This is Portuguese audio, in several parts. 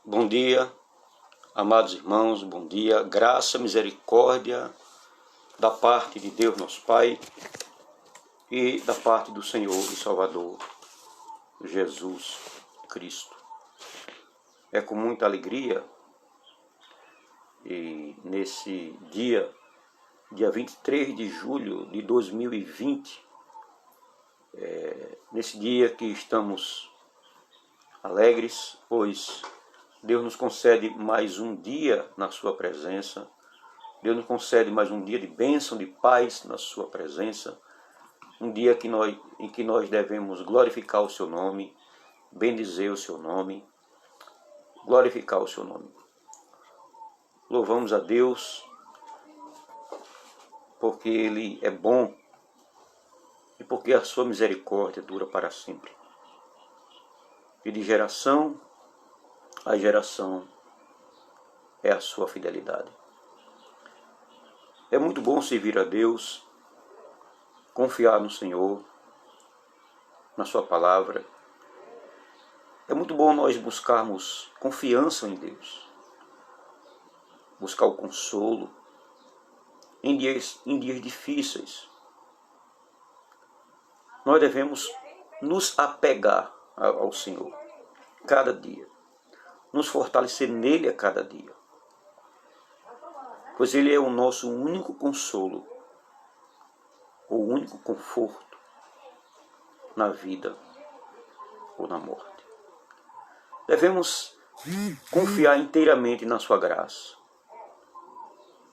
Bom dia, amados irmãos, bom dia, graça, misericórdia da parte de Deus nosso Pai e da parte do Senhor e Salvador Jesus Cristo. É com muita alegria e nesse dia 23 de julho de 2020, nesse dia que estamos alegres, pois Deus nos concede mais um dia na sua presença. Deus nos concede mais um dia de bênção, de paz na sua presença. Um dia em que nós devemos glorificar o seu nome, bendizer o seu nome, glorificar o seu nome. Louvamos a Deus, porque Ele é bom e porque a sua misericórdia dura para sempre. E de geração a geração é a sua fidelidade. É muito bom servir a Deus, confiar no Senhor, na sua palavra. É muito bom nós buscarmos confiança em Deus, buscar o consolo em dias difíceis. Nós devemos nos apegar ao Senhor cada dia, nos fortalecer nele a cada dia, pois ele é o nosso único consolo, o único conforto na vida ou na morte. Devemos confiar inteiramente na sua graça.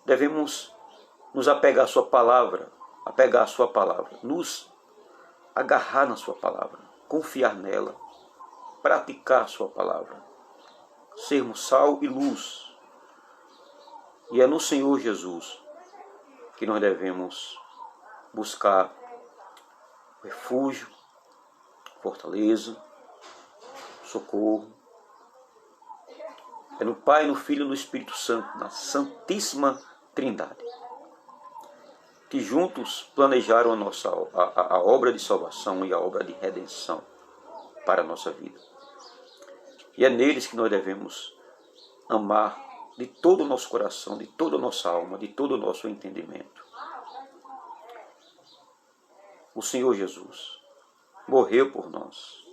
Devemos nos apegar à sua palavra, nos agarrar na sua palavra, confiar nela, praticar a sua palavra, sermos sal e luz. E é no Senhor Jesus que nós devemos buscar refúgio, fortaleza, socorro. É no Pai, no Filho e no Espírito Santo, na Santíssima Trindade, que juntos planejaram a obra de salvação e a obra de redenção para a nossa vida. E é neles que nós devemos amar de todo o nosso coração, de toda a nossa alma, de todo o nosso entendimento. O Senhor Jesus morreu por nós.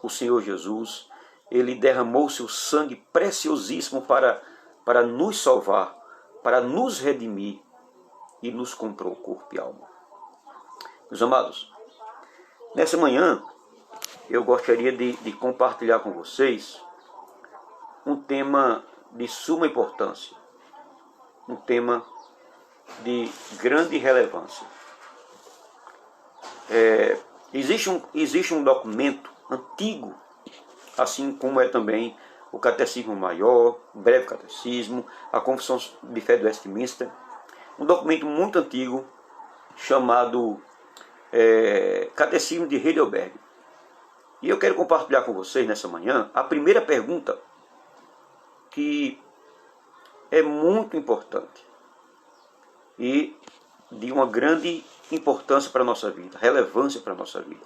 O Senhor Jesus, Ele derramou seu sangue preciosíssimo para nos salvar, para nos redimir e nos comprou corpo e alma. Meus amados, nessa manhã eu gostaria de compartilhar com vocês um tema de suma importância, um tema de grande relevância. Existe um documento antigo, assim como é também o Catecismo Maior, o Breve Catecismo, a Confissão de Fé de Westminster, um documento muito antigo chamado Catecismo de Heidelberg. E eu quero compartilhar com vocês nessa manhã a primeira pergunta, que é muito importante e de uma grande importância para a nossa vida, relevância para a nossa vida.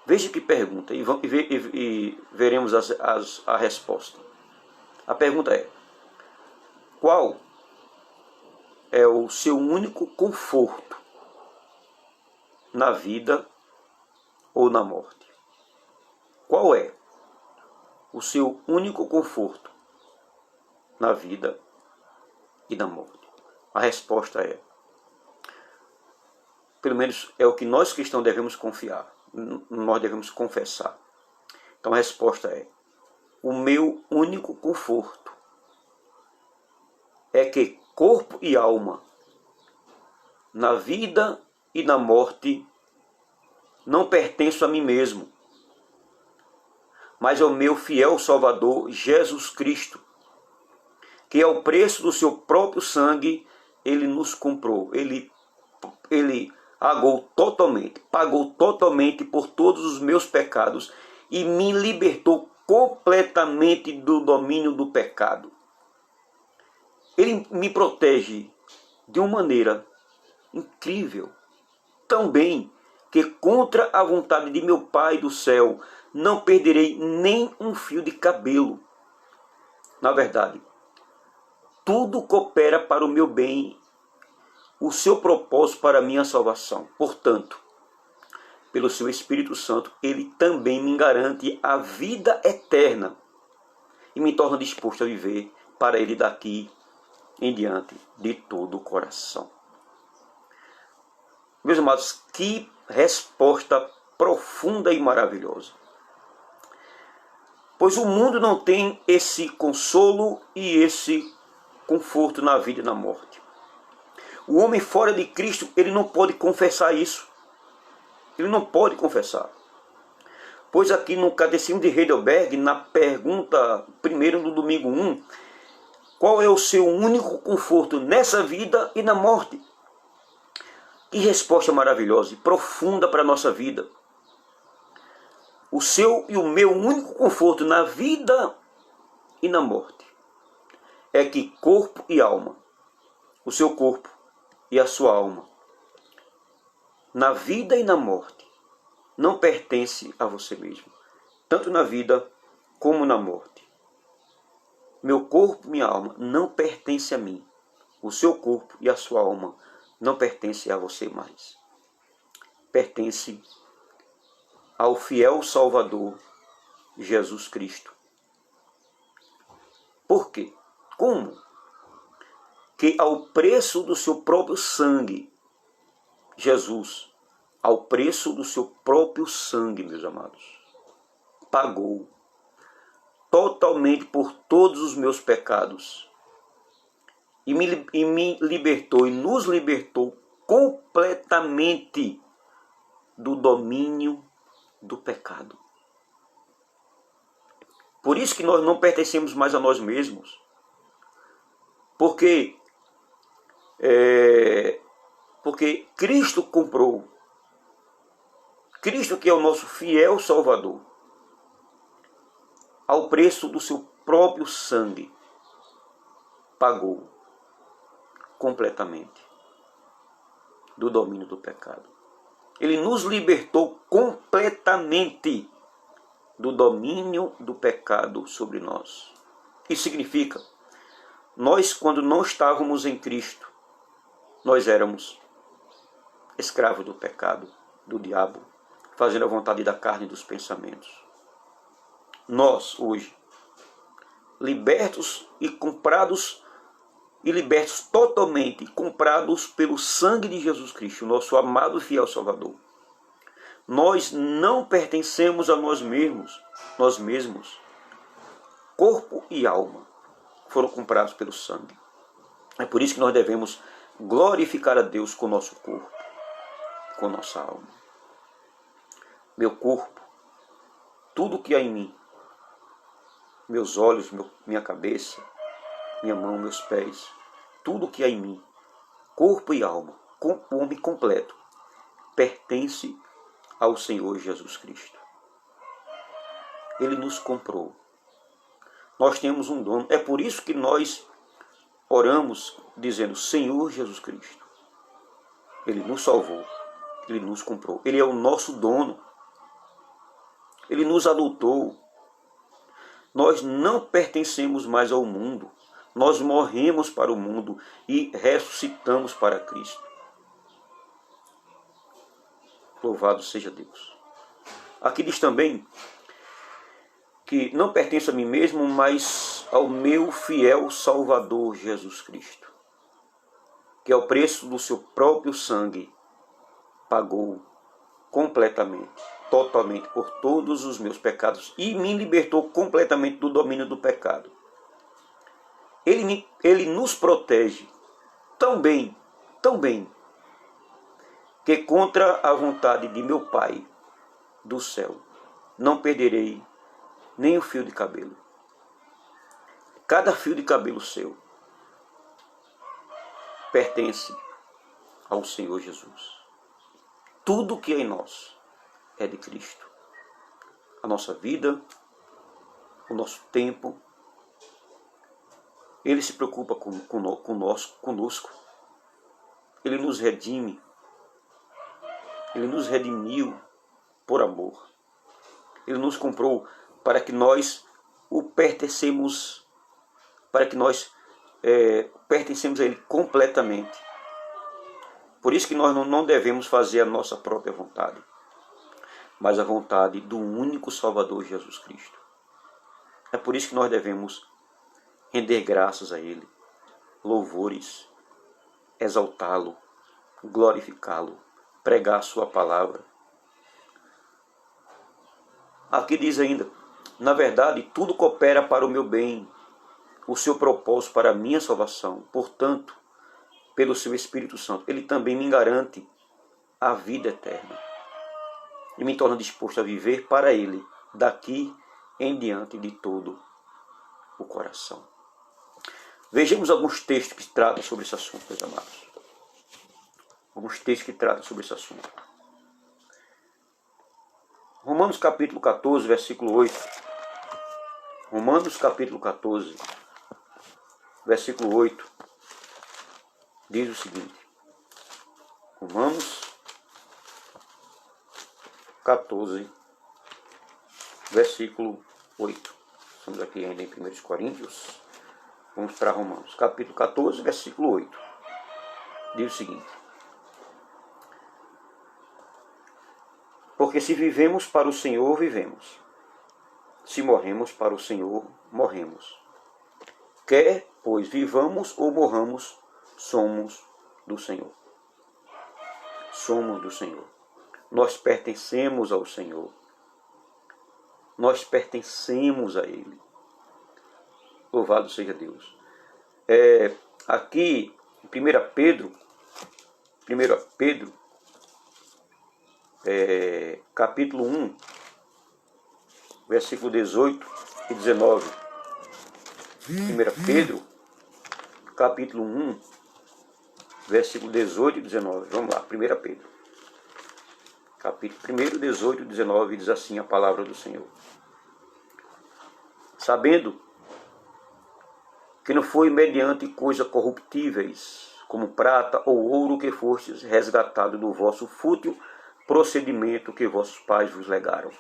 Veja que pergunta e veremos a resposta. A pergunta é: qual é o seu único conforto na vida ou na morte? Qual é o seu único conforto na vida e na morte? A resposta é, pelo menos é o que nós cristãos devemos confiar, nós devemos confessar. Então a resposta é: o meu único conforto é que corpo e alma, na vida e na morte, não pertenço a mim mesmo, mas ao meu fiel Salvador Jesus Cristo, que ao preço do seu próprio sangue Ele nos comprou. Ele pagou totalmente por todos os meus pecados e me libertou completamente do domínio do pecado. Ele me protege de uma maneira incrível, tão bem que contra a vontade de meu Pai do céu, não perderei nem um fio de cabelo. Na verdade, tudo coopera para o meu bem, o seu propósito para a minha salvação. Portanto, pelo seu Espírito Santo, ele também me garante a vida eterna e me torna disposto a viver para ele daqui em diante de todo o coração. Meus amados, que resposta profunda e maravilhosa. Pois o mundo não tem esse consolo e esse conforto na vida e na morte. O homem fora de Cristo, ele não pode confessar isso. Ele não pode confessar. Pois aqui no Catecismo de Heidelberg, na pergunta primeiro do domingo 1, qual é o seu único conforto nessa vida e na morte? Que resposta maravilhosa e profunda para a nossa vida. O seu e o meu único conforto na vida e na morte é que corpo e alma, o seu corpo e a sua alma, na vida e na morte, não pertence a você mesmo, tanto na vida como na morte. Meu corpo, minha alma, não pertence a mim. O seu corpo e a sua alma não pertencem a você mais. Pertence ao fiel Salvador, Jesus Cristo. Por quê? Como? Que ao preço do seu próprio sangue, Jesus, ao preço do seu próprio sangue, meus amados, pagou totalmente por todos os meus pecados e me libertou e nos libertou completamente do domínio do pecado. Por isso que nós não pertencemos mais a nós mesmos, porque Cristo comprou, Cristo que é o nosso fiel Salvador, ao preço do seu próprio sangue, pagou completamente do domínio do pecado. Ele nos libertou completamente do domínio do pecado sobre nós. Isso significa, nós quando não estávamos em Cristo, nós éramos escravos do pecado, do diabo, fazendo a vontade da carne e dos pensamentos. Nós, hoje, libertos e comprados, e libertos totalmente, comprados pelo sangue de Jesus Cristo, nosso amado e fiel Salvador. Nós não pertencemos a nós mesmos. Corpo e alma foram comprados pelo sangue. É por isso que nós devemos glorificar a Deus com o nosso corpo, com nossa alma. Meu corpo, tudo que há em mim, meus olhos, minha cabeça, minha mão, meus pés, tudo que há em mim, corpo e alma, o homem completo, pertence ao Senhor Jesus Cristo. Ele nos comprou. Nós temos um dono. É por isso que nós oramos dizendo, Senhor Jesus Cristo. Ele nos salvou. Ele nos comprou. Ele é o nosso dono. Ele nos adotou. Nós não pertencemos mais ao mundo. Nós morremos para o mundo e ressuscitamos para Cristo. Louvado seja Deus. Aqui diz também que não pertenço a mim mesmo, mas ao meu fiel Salvador Jesus Cristo, que ao preço do seu próprio sangue pagou completamente, totalmente por todos os meus pecados e me libertou completamente do domínio do pecado. Ele nos protege tão bem, que contra a vontade de meu Pai do céu, não perderei nem o fio de cabelo. Cada fio de cabelo seu pertence ao Senhor Jesus. Tudo que é em nós é de Cristo. A nossa vida, o nosso tempo, Ele se preocupa conosco. Ele nos redime. Ele nos redimiu por amor. Ele nos comprou para que nós o pertencemos, para que nós pertencemos a Ele completamente. Por isso que nós não devemos fazer a nossa própria vontade, mas a vontade do único Salvador, Jesus Cristo. É por isso que nós devemos render graças a Ele, louvores, exaltá-lo, glorificá-lo, pregar a sua palavra. Aqui diz ainda, na verdade, tudo coopera para o meu bem, o seu propósito para a minha salvação. Portanto, pelo seu Espírito Santo, Ele também me garante a vida eterna. E me torna disposto a viver para Ele, daqui em diante de todo o coração. Vejamos alguns textos que tratam sobre esse assunto, meus amados. Alguns textos que tratam sobre esse assunto. Romanos capítulo 14, versículo 8. Romanos capítulo 14, versículo 8. Diz o seguinte. Romanos 14, versículo 8. Estamos aqui ainda em 1 Coríntios. Vamos para Romanos capítulo 14, versículo 8. Diz o seguinte. Porque se vivemos para o Senhor, vivemos. Se morremos para o Senhor, morremos. Quer, pois, vivamos ou morramos, somos do Senhor. Somos do Senhor. Nós pertencemos ao Senhor. Nós pertencemos a Ele. Louvado seja Deus. Aqui, em 1 Pedro, capítulo 1, versículo 18 e 19. 1 Pedro, capítulo 1, versículo 18 e 19. Vamos lá, 1 Pedro. Capítulo 1, 18 e 19, diz assim a palavra do Senhor. Sabendo que não foi mediante coisas corruptíveis, como prata ou ouro, que fostes resgatados do vosso fútil procedimento que vossos pais vos legaram,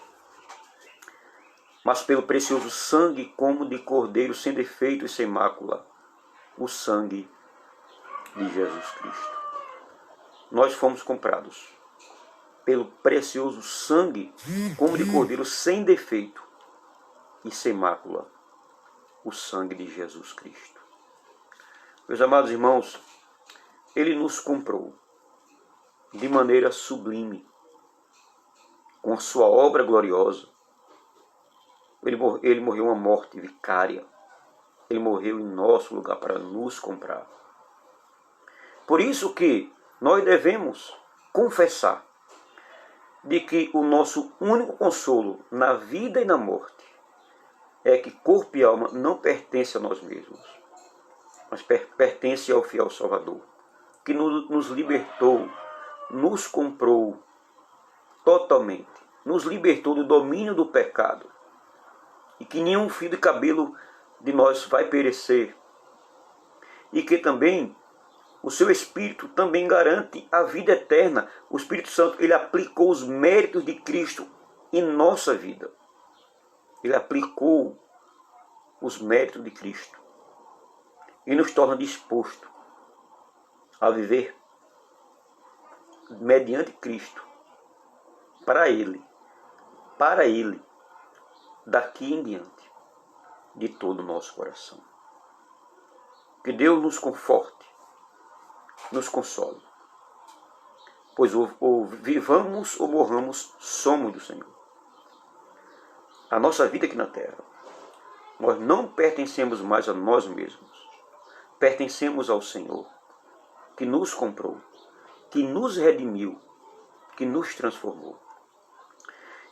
mas pelo precioso sangue como de cordeiro sem defeito e sem mácula, o sangue de Jesus Cristo. Nós fomos comprados pelo precioso sangue como de cordeiro sem defeito e sem mácula, o sangue de Jesus Cristo. Meus amados irmãos, Ele nos comprou de maneira sublime, com a sua obra gloriosa. Ele morreu uma morte vicária. Ele morreu em nosso lugar para nos comprar. Por isso que nós devemos confessar de que o nosso único consolo na vida e na morte é que corpo e alma não pertencem a nós mesmos, mas pertence ao fiel Salvador, que nos libertou, nos comprou totalmente, nos libertou do domínio do pecado, e que nenhum fio de cabelo de nós vai perecer, e que também o seu Espírito também garante a vida eterna. O Espírito Santo, ele aplicou os méritos de Cristo em nossa vida. Ele aplicou os méritos de Cristo e nos torna disposto a viver mediante Cristo, para Ele, daqui em diante, de todo o nosso coração. Que Deus nos conforte, nos console, pois ou vivamos ou morramos, somos do Senhor. A nossa vida aqui na terra, nós não pertencemos mais a nós mesmos, pertencemos ao Senhor, que nos comprou, que nos redimiu, que nos transformou.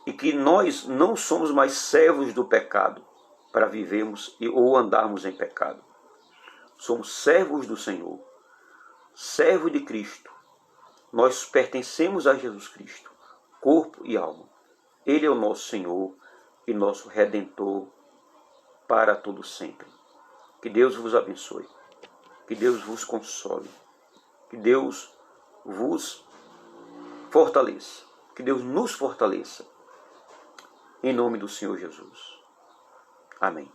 E que nós não somos mais servos do pecado para vivermos ou andarmos em pecado. Somos servos do Senhor, servos de Cristo. Nós pertencemos a Jesus Cristo, corpo e alma. Ele é o nosso Senhor e nosso Redentor para todo sempre. Que Deus vos abençoe, que Deus vos console, que Deus vos fortaleça, que Deus nos fortaleça em nome do Senhor Jesus. Amém.